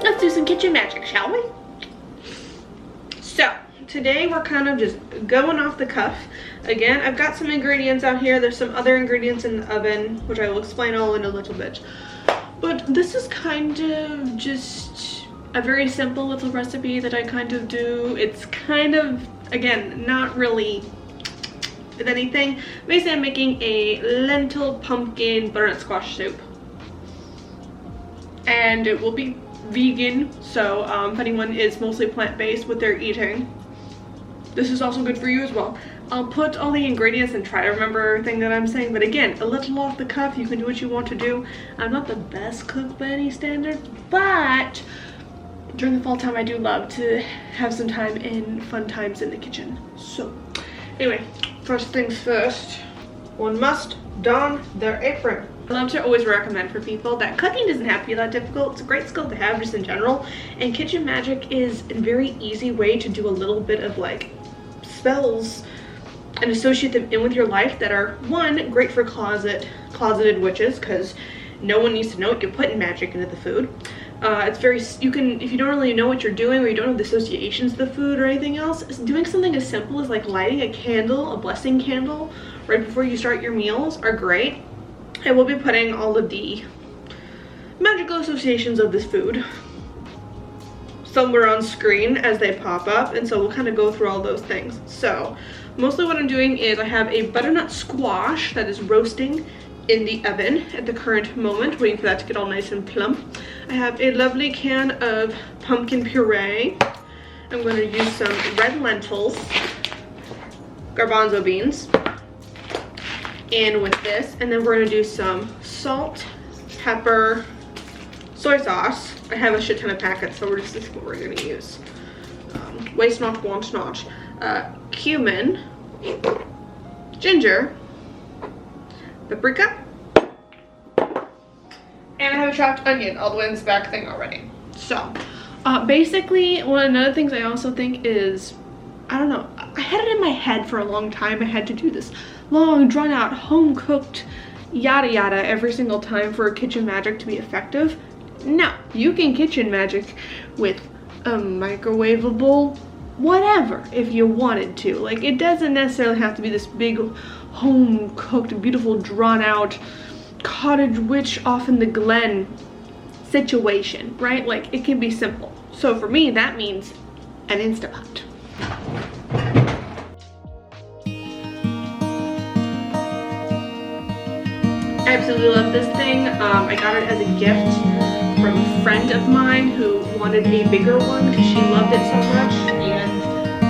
Let's do some kitchen magic, shall we? So today we're kind of just going off the cuff. Again, I've got some ingredients out here. There's some other ingredients in the oven, which I will explain all in a little bit. But this is kind of just a very simple little recipe that I kind of do. It's kind of, again, not really with anything. Basically, I'm making a lentil pumpkin butternut squash soup. And it will be vegan, so if anyone is mostly plant-based what they're eating, this is also good for you as well. I'll put all the ingredients and try to remember everything that I'm saying, but again, a little off the cuff. You can do what you want to do. I'm not the best cook by any standards, but during the fall time I do love to have some time in fun times in the kitchen. So anyway, first things first, one must don their apron. I love to always recommend for people that cooking doesn't have to be that difficult. It's a great skill to have just in general, and kitchen magic is a very easy way to do a little bit of like spells and associate them in with your life that are, one, great for closeted witches, because no one needs to know what you're putting magic into the food. It's very, you can, if you don't really know what you're doing or you don't have the associations to the food or anything else, doing something as simple as like lighting a candle, a blessing candle, right before you start your meals are great. I will be putting all of the magical associations of this food somewhere on screen as they pop up, and so we'll kind of go through all those things. So mostly what I'm doing is I have a butternut squash that is roasting in the oven at the current moment, waiting for that to get all nice and plump. I have a lovely can of pumpkin puree. I'm going to use some red lentils, garbanzo beans in with this, and then we're going to do some salt, pepper, soy sauce. I have a shit ton of packets, so this is what we're going to use. Waste not, want not. Cumin, ginger, paprika, and I have a chopped onion all the way in this back thing already. So basically, another things I also think is, I don't know, I had it in my head for a long time I had to do this long, drawn out, home cooked yada yada every single time for a kitchen magic to be effective. No, you can kitchen magic with a microwavable whatever if you wanted to. Like, it doesn't necessarily have to be this big home cooked, beautiful, drawn out cottage witch off in the glen situation, right? Like, it can be simple. So for me, that means an Instapot. I absolutely love this thing. I got it as a gift from a friend of mine who wanted a bigger one because she loved it so much, and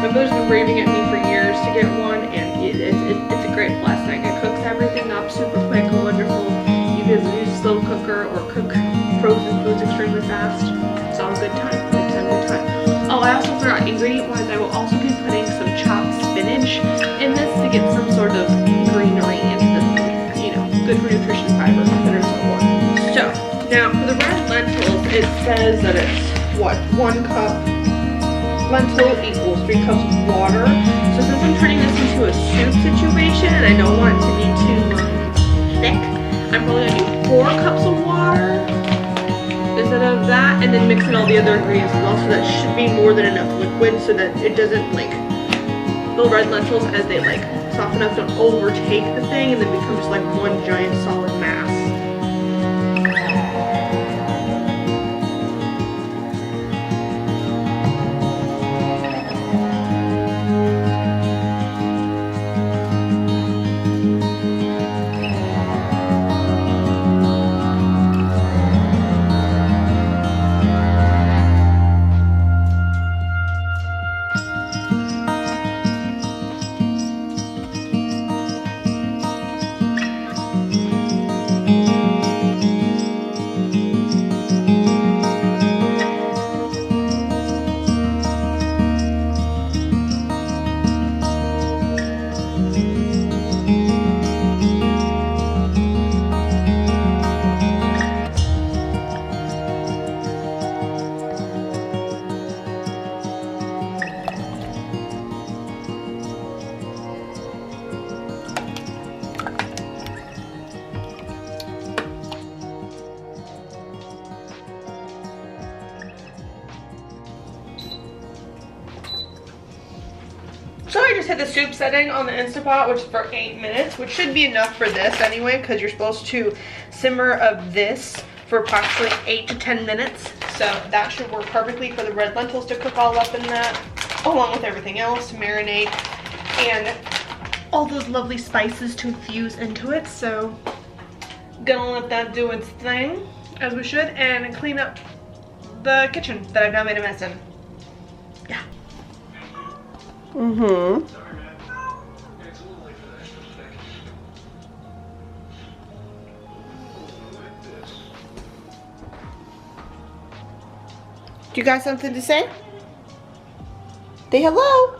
my mother's been raving at me for years to get one, and it's a great blessing. It cooks everything up super quick and wonderful. You can use a slow cooker or cook frozen foods extremely fast. It's all good time, good time, good time. Oh, I also forgot, ingredient-wise, I will also be putting some chopped spinach in this to get some sort of greenery into the food. You know, good for nutrition, fiber, and so on. So, now for the red lentils, it says that it's, what, 1 cup lentil equals 3 cups of water. So since I'm turning this into a soup situation and I don't want it to be too thick, I'm probably going to do 4 cups of water instead of that, and then mix in all the other ingredients as well, so that should be more than enough liquid so that it doesn't, like, the red lentils as they like soften up don't overtake the thing and then become just like one giant solid mass. So I just hit the soup setting on the Instant Pot, which is for 8 minutes, which should be enough for this anyway, because you're supposed to simmer of this for approximately 8 to 10 minutes. So that should work perfectly for the red lentils to cook all up in that, along with everything else to marinate, and all those lovely spices to infuse into it. So gonna let that do its thing, as we should, and clean up the kitchen that I've now made a mess in. Yeah. Mm-hmm. Do you got something to say? Say hello.